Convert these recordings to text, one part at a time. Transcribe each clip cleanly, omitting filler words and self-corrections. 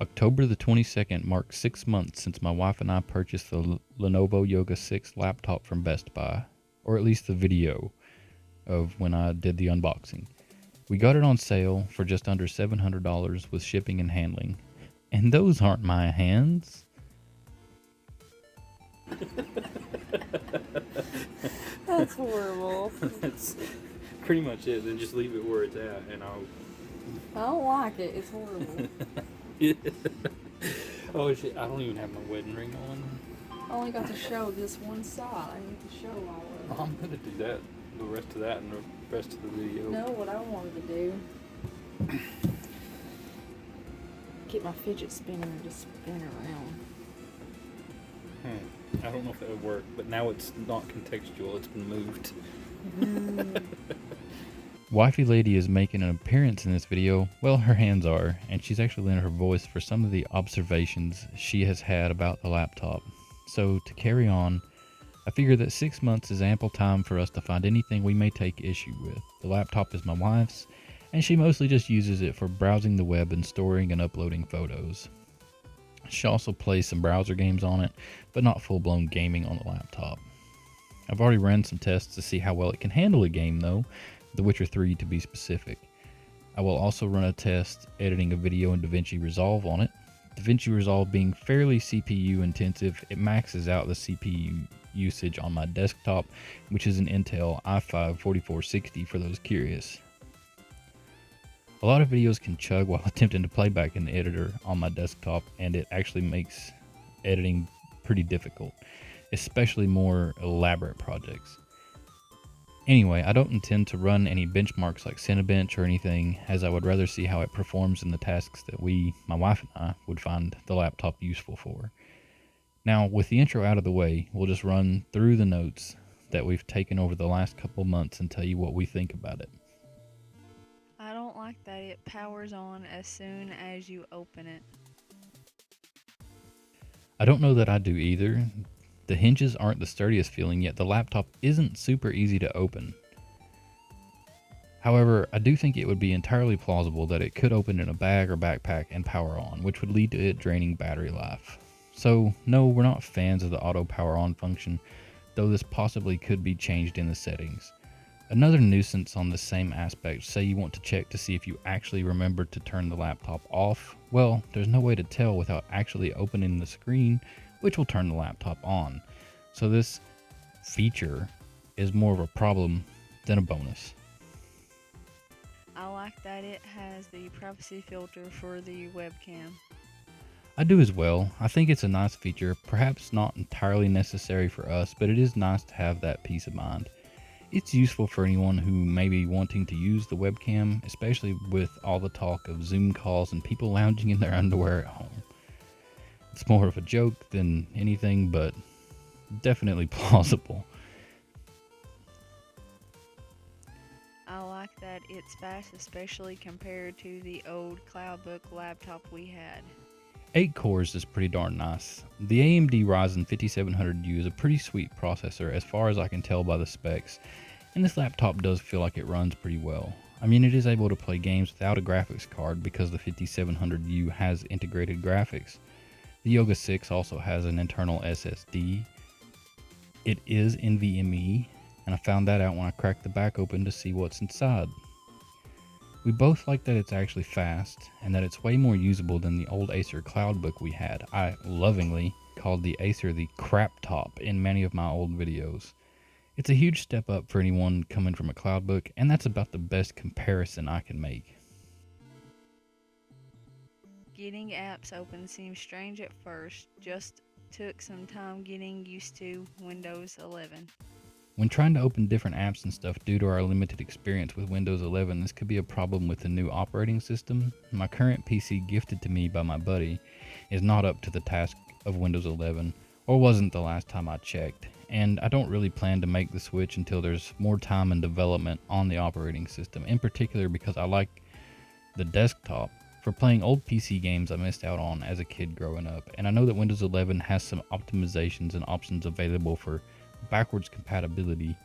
October the 22nd marks 6 months since my wife and I purchased the Lenovo Yoga 6 laptop from Best Buy, or at least the video of when I did the unboxing. We got it on sale for just under $700 with shipping and handling. And those aren't my hands. That's horrible. That's pretty much it. Then just leave it where it's at, and I don't like it. It's horrible. Oh shit! I don't even have my wedding ring on. I only got to show this one side. I need to show all of it. I'm gonna do that. The rest of that and the rest of the video. No, what I wanted to do. Get my fidget spinner and just spin around. I don't know if that would work, but now it's not contextual. It's been moved. Wifey Lady is making an appearance in this video. Well, her hands are, and she's actually lent her voice for some of the observations she has had about the laptop. So to carry on, I figure that 6 months is ample time for us to find anything we may take issue with. The laptop is my wife's, and she mostly just uses it for browsing the web and storing and uploading photos. She also plays some browser games on it, but not full-blown gaming on the laptop. I've already ran some tests to see how well it can handle a game though, The Witcher 3 to be specific. I will also run a test editing a video in DaVinci Resolve on it. DaVinci Resolve being fairly CPU intensive, it maxes out the CPU usage on my desktop, which is an Intel i5 4460 for those curious. A lot of videos can chug while attempting to play back in the editor on my desktop, and it actually makes editing pretty difficult, especially more elaborate projects. Anyway, I don't intend to run any benchmarks like Cinebench or anything, as I would rather see how it performs in the tasks that my wife and I, would find the laptop useful for. Now, with the intro out of the way, we'll just run through the notes that we've taken over the last couple months and tell you what we think about it. I don't like that it powers on as soon as you open it. I don't know that I do either. The hinges aren't the sturdiest feeling, yet the laptop isn't super easy to open. However, I do think it would be entirely plausible that it could open in a bag or backpack and power on, which would lead to it draining battery life. So no, we're not fans of the auto power on function, though this possibly could be changed in the settings. Another nuisance on the same aspect, say you want to check to see if you actually remembered to turn the laptop off. Well, there's no way to tell without actually opening the screen, which will turn the laptop on. So this feature is more of a problem than a bonus. I like that it has the privacy filter for the webcam. I do as well. I think it's a nice feature, perhaps not entirely necessary for us, but it is nice to have that peace of mind. It's useful for anyone who may be wanting to use the webcam, especially with all the talk of Zoom calls and people lounging in their underwear at home. It's more of a joke than anything, but definitely plausible. I like that it's fast, especially compared to the old CloudBook laptop we had. 8 cores is pretty darn nice. The AMD Ryzen 5700U is a pretty sweet processor as far as I can tell by the specs, and this laptop does feel like it runs pretty well. I mean, it is able to play games without a graphics card because the 5700U has integrated graphics. The Yoga 6 also has an internal SSD. It is NVMe, and I found that out when I cracked the back open to see what's inside. We both like that it's actually fast, and that it's way more usable than the old Acer CloudBook we had. I lovingly called the Acer the crap top in many of my old videos. It's a huge step up for anyone coming from a CloudBook, and that's about the best comparison I can make. Getting apps open seemed strange at first, just took some time getting used to Windows 11. When trying to open different apps and stuff due to our limited experience with Windows 11, this could be a problem with the new operating system. My current PC gifted to me by my buddy is not up to the task of Windows 11, or wasn't the last time I checked, and I don't really plan to make the switch until there's more time and development on the operating system, in particular because I like the desktop for playing old PC games I missed out on as a kid growing up, and I know that Windows 11 has some optimizations and options available for backwards compatibility.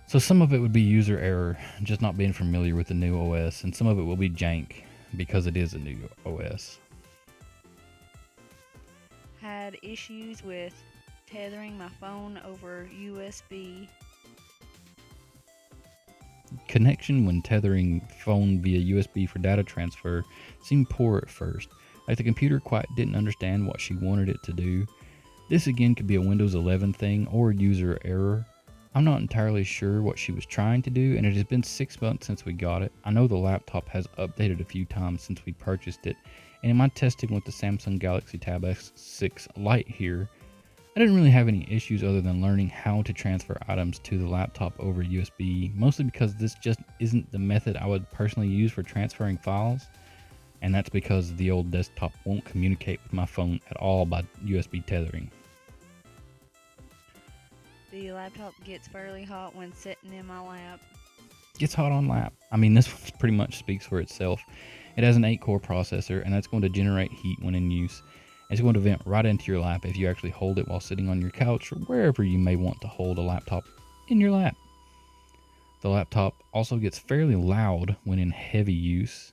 So some of it would be user error, just not being familiar with the new OS, and some of it will be jank because it is a new OS. had issues with tethering my phone over USB. Connection when tethering phone via USB for data transfer seemed poor at first, like the computer quite didn't understand what she wanted it to do. This again could be a Windows 11 thing or a user error. I'm not entirely sure what she was trying to do, and it has been 6 months since we got it. I know the laptop has updated a few times since we purchased it, and in my testing with the Samsung Galaxy Tab S6 Lite here, I didn't really have any issues other than learning how to transfer items to the laptop over USB, mostly because this just isn't the method I would personally use for transferring files, and that's because the old desktop won't communicate with my phone at all by USB tethering. The laptop gets fairly hot when sitting in my lap. Gets hot on lap. I mean, this one pretty much speaks for itself. It has an 8-core processor, and that's going to generate heat when in use. It's going to vent right into your lap if you actually hold it while sitting on your couch or wherever you may want to hold a laptop in your lap. The laptop also gets fairly loud when in heavy use.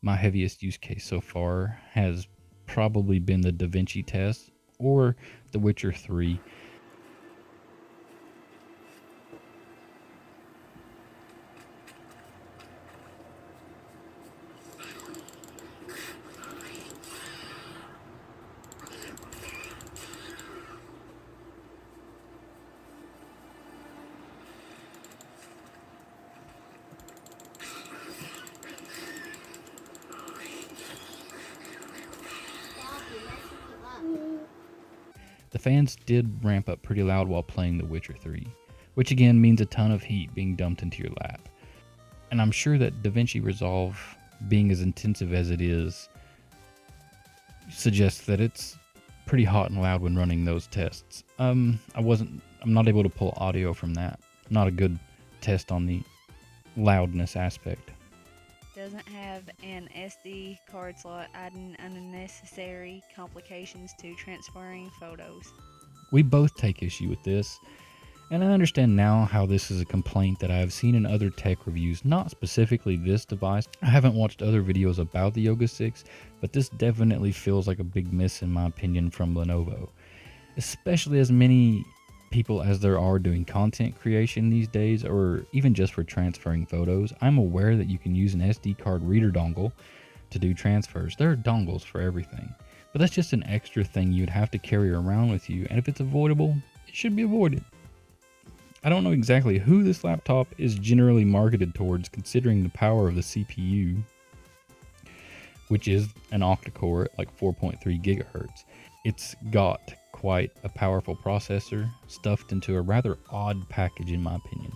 My heaviest use case so far has probably been the DaVinci test or The Witcher 3. The fans did ramp up pretty loud while playing The Witcher 3, which again means a ton of heat being dumped into your lap. And I'm sure that DaVinci Resolve, being as intensive as it is, suggests that it's pretty hot and loud when running those tests. I'm not able to pull audio from that. Not a good test on the loudness aspect. Doesn't have an SD card slot, adding unnecessary complications to transferring photos. We both take issue with this, and I understand now how this is a complaint that I have seen in other tech reviews, not specifically this device. I haven't watched other videos about the Yoga 6, but this definitely feels like a big miss in my opinion from Lenovo. Especially as many people as there are doing content creation these days, or even just for transferring photos. I'm aware that you can use an SD card reader dongle to do transfers. There are dongles for everything, but that's just an extra thing you'd have to carry around with you, and if it's avoidable, it should be avoided. I don't know exactly who this laptop is generally marketed towards, considering the power of the CPU, which is an octa-core at like 4.3 gigahertz. It's got quite a powerful processor stuffed into a rather odd package in my opinion.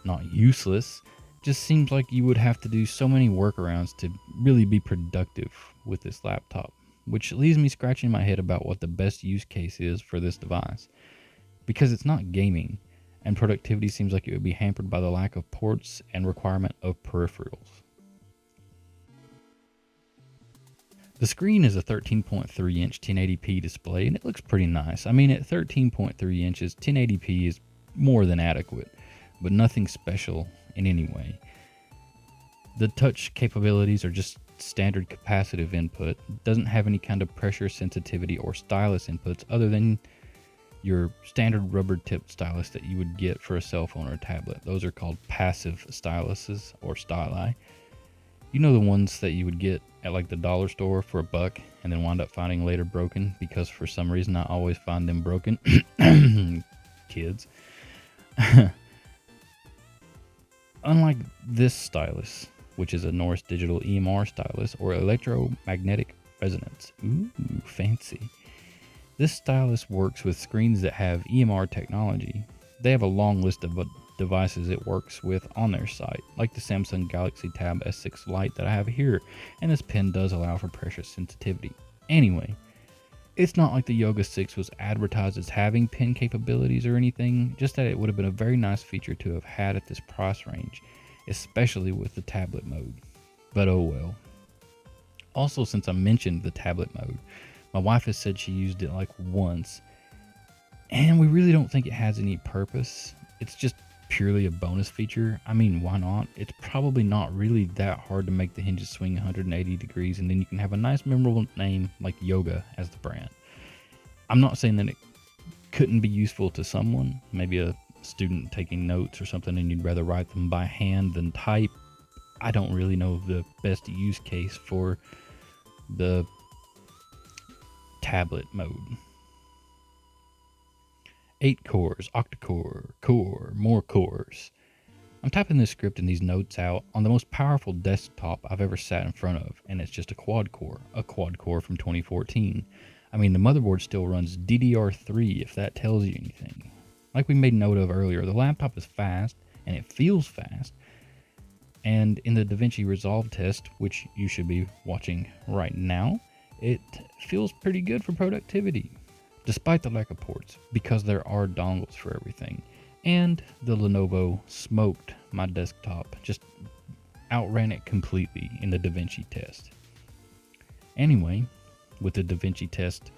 Not useless, just seems like you would have to do so many workarounds to really be productive with this laptop, which leaves me scratching my head about what the best use case is for this device, because it's not gaming, and productivity seems like it would be hampered by the lack of ports and requirement of peripherals. The screen is a 13.3 inch 1080p display, and it looks pretty nice. I mean, at 13.3 inches, 1080p is more than adequate, but nothing special in any way. The touch capabilities are just standard capacitive input. It doesn't have any kind of pressure sensitivity or stylus inputs other than your standard rubber tipped stylus that you would get for a cell phone or a tablet. Those are called passive styluses or styli. You know, the ones that you would get at like the dollar store for $1 and then wind up finding later broken, because for some reason I always find them broken. Kids. Unlike this stylus, which is a Norris Digital EMR stylus or electromagnetic resonance. Ooh, fancy. This stylus works with screens that have EMR technology. They have a long list of devices it works with on their site, like the Samsung Galaxy Tab S6 Lite that I have here, and this pen does allow for pressure sensitivity. Anyway, it's not like the Yoga 6 was advertised as having pen capabilities or anything, just that it would have been a very nice feature to have had at this price range, especially with the tablet mode. But oh well. Also, since I mentioned the tablet mode, my wife has said she used it like once, and we really don't think it has any purpose. It's just purely a bonus feature. I mean, why not? It's probably not really that hard to make the hinges swing 180 degrees, and then you can have a nice memorable name like Yoga as the brand. I'm not saying that it couldn't be useful to someone, maybe a student taking notes or something, and you'd rather write them by hand than type. I don't really know the best use case for the tablet mode. 8 cores, octa-core, core, more cores. I'm typing this script and these notes out on the most powerful desktop I've ever sat in front of, and it's just a quad core from 2014. I mean, the motherboard still runs DDR3, if that tells you anything. Like we made note of earlier, the laptop is fast, and it feels fast. And in the DaVinci Resolve test, which you should be watching right now, it feels pretty good for productivity, despite the lack of ports, because there are dongles for everything. And the Lenovo smoked my desktop, just outran it completely in the DaVinci test. Anyway, with the DaVinci test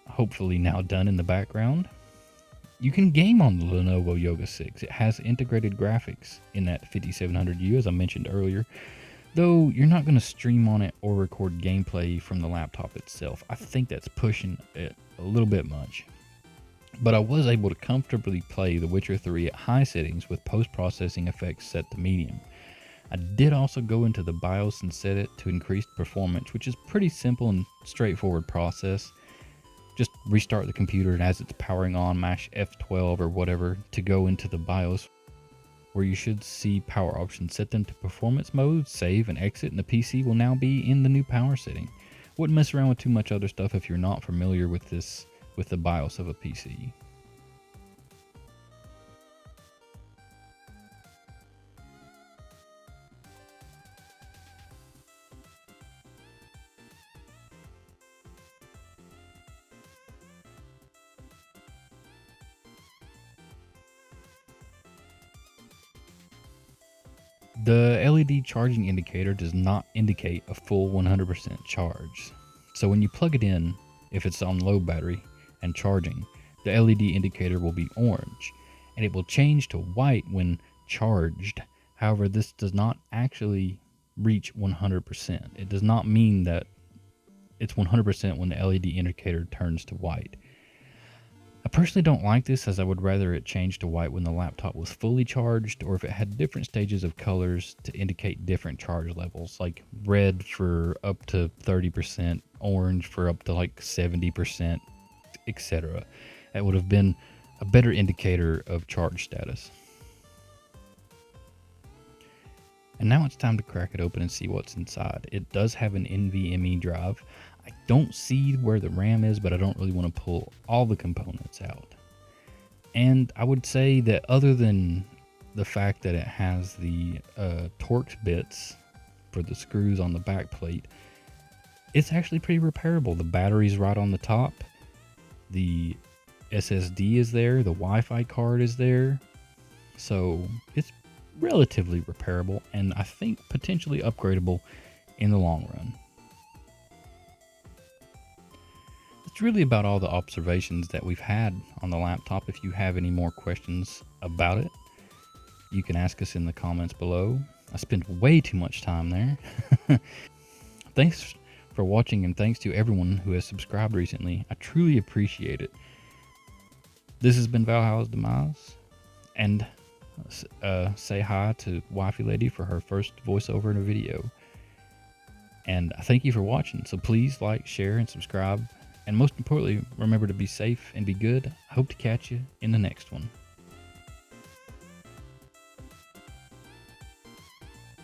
hopefully now done in the background, you can game on the Lenovo Yoga 6. It has integrated graphics in that 5700U, as I mentioned earlier, though you're not going to stream on it or record gameplay from the laptop itself. I think that's pushing it a little bit much. But I was able to comfortably play The Witcher 3 at high settings with post-processing effects set to medium. I did also go into the BIOS and set it to increased performance, which is pretty simple and straightforward process. Just restart the computer, and as it's powering on, mash F12 or whatever to go into the BIOS, where you should see power options. Set them to performance mode, save and exit, and the PC will now be in the new power setting. Wouldn't mess around with too much other stuff if you're not familiar with this, with the BIOS of a PC. The LED charging indicator does not indicate a full 100% charge. So when you plug it in, if it's on low battery and charging, the LED indicator will be orange, and it will change to white when charged. However, this does not actually reach 100%. It does not mean that it's 100% when the LED indicator turns to white. I personally don't like this, as I would rather it change to white when the laptop was fully charged, or if it had different stages of colors to indicate different charge levels, like red for up to 30%, orange for up to like 70%, etc. That would have been a better indicator of charge status. And now it's time to crack it open and see what's inside. It does have an NVMe drive. I don't see where the RAM is, but I don't really want to pull all the components out. And I would say that other than the fact that it has the Torx bits for the screws on the back plate, it's actually pretty repairable. The battery's right on the top. The SSD is there. The Wi-Fi card is there. So it's relatively repairable, and I think potentially upgradable in the long run. That's really about all the observations that we've had on the laptop. If you have any more questions about it, you can ask us in the comments below. I spent way too much time there. Thanks for watching, and thanks to everyone who has subscribed recently. I truly appreciate it. This has been Valhalla's Demise, and say hi to Wifey Lady for her first voiceover in a video. And I thank you for watching. So please like, share, and subscribe. And most importantly, remember to be safe and be good. I hope to catch you in the next one.